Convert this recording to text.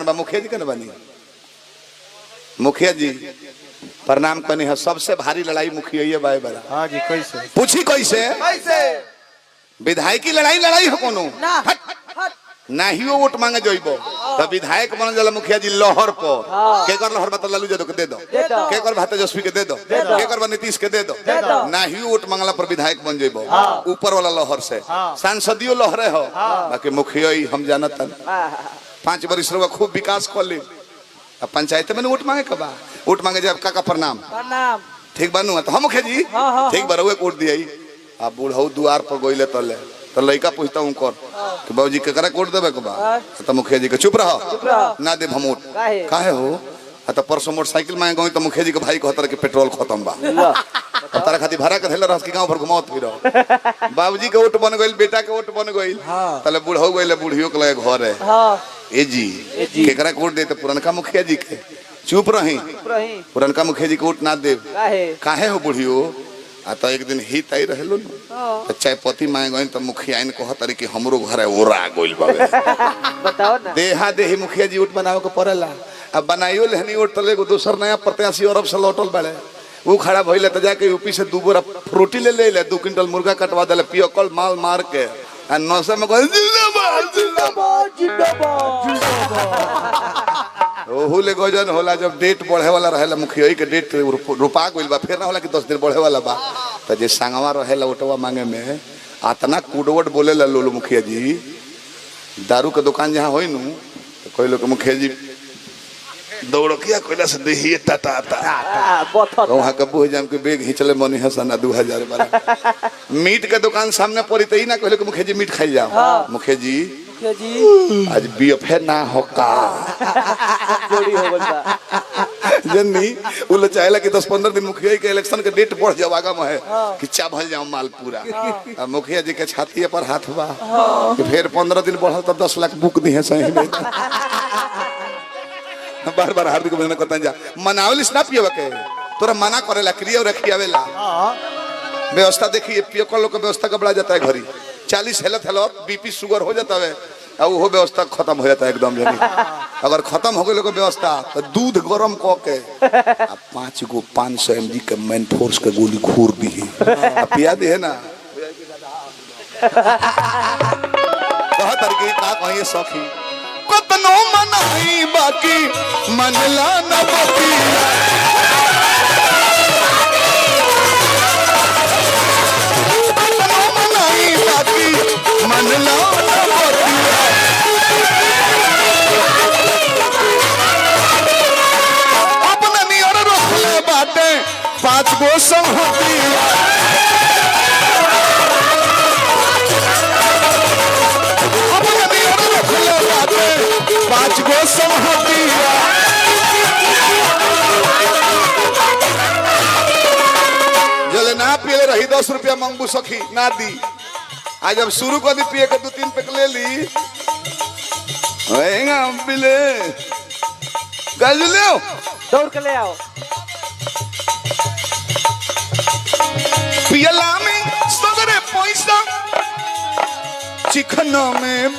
बा मुखिया जी के न बनी मुखिया जी प्रणाम करनी है सबसे भारी लड़ाई मुखिया ये बाय बड़ा हाँ जी कैसे पूछी कैसे विधायक की लड़ाई लड़ाई हो कोनो ना ही वो वोट मांगे जोइबो तो विधायक बन जाला मुखिया जी लहर पर के कर लहर बता लालू यादव के दे दो के कर भात तेजस्वी के दे दो के कर नीतीश के दे दो ना ही वोट मांगला पर विधायक बन जोइबो ऊपर वाला लहर से सांसदीय लहरे हो बाकी मुखिया ही हम जानत 5 वर्ष रहुआ खूब विकास कर ली अब पंचायत में वोट मांगे कबा वोट मांगे जब काका प्रणाम ठीक बनू तो हम मुखिया जी ठीक बरुए वोट दिया अब बूढ़ऊ द्वार पर गोइले तले तो लड़का पूछता हूँ कर कि बाबूजी केकरा वोट देवे के बा तो मुखिया जी के चुप रहो ना दे हम वोट काहे हो तो परसों मोटरसाइकिल मांगे गई तो मुखिया जी के भाई कहतर के पेट्रोल खत्म बा तारा खातिर भाड़ा के धेले रह के गांव भर घुमावत फिरो बाबूजी के वोट बन गइल बेटा के वोट बन गइल तले बूढ़ऊ गइले बूढ़ियो के लगे घर है ए जी केकरा वोट दे तो पुरनका मुखिया जी के चुप रही पुरनका मुखिया जी के वोट ना दे काहे हो बूढ़ियो तो एक दिन ही तय रहलो तो चायपत्ती मांगे गई तो मुखिया इन कहतर कि हमरो घर है ओरा गइल बाबे बताओ ना देहा देही मुखिया जी वोट बनावे के पड़ेला अब बनाइयो लेहनी वोट तले को दूसर नया प्रत्याशी अरब से लौटल बड़े वो खड़ा भइले तो जाके यूपी से 2 बोरा फ्रूटी ले 2 क्विंटल मुर्गा कटवा दले पियकल माल मार के आ नौसे में जिंदाबाद जिंदाबाद जिंदाबाद ओहू ले गजन होला जब डेट बढ़े वाला रहेला मुखिया के डेट रुपा गइल बा फिर ना होला कि 10 दिन बढ़े वाला बा तो जे संगवा रहेला ओटवा मांगे में आतना कुडवट बोलेला लोलो मुखिया जी दारू के दुकान जहां होई नु तो कोई लोग मुखिया जी दौड़किया कोइला से देही टाटा वहां कबू जाम के बेग हिचले मनी हसन 2000 वाला मीट के दुकान सामने पड़ी तो ही ना कहले कि मुखिया जी मीट खाई जाओ मुखिया जी आज बीएफए ना होका चोरी हो गया जन्नी उल चाहेला कि 10-15 दिन मुखिया के इलेक्शन के डेट बढ़ जाओ आगा में है कि चावल जाओ माल पूरा अब मुखिया जी के छाती पर हाथ बा कि फिर 15 दिन बढ़ल तब 10 लाख बुक दी है सही में बार बार हार्दिक अभिनंदन करता जा मनावलिस ना पियवा के तोरा मना करेला क्रिया और रखियावेला व्यवस्था देखिए पियकल लोग के व्यवस्था का बढ़ा जाता है घरी 40 हेल्थ बीपी शुगर हो जाता है अब वो व्यवस्था खत्म हो जाता है एकदम जनी अगर खत्म हो गई व्यवस्था तो दूध गरम क के 5 गो 500 mg के मैन फोर्स के गोली घूर दी है पिया दी है ना बहुत तरीके का कहिए सखी कतनो मनाई बाकी मनला न बाकी कतनो मनाई बाकी मनला न बाकी अपने नियर रखले बाटे 5 गो संहति पांच गो संहतिया जले ना पिए रही 10 रुपया मंगबू सखी ना दी आज जब शुरू कर दी पिए के 2-3 पैक ले ली होएगा बिले गल ले दौड़ के ले आओ पियला में सगरे पैसा चिकन में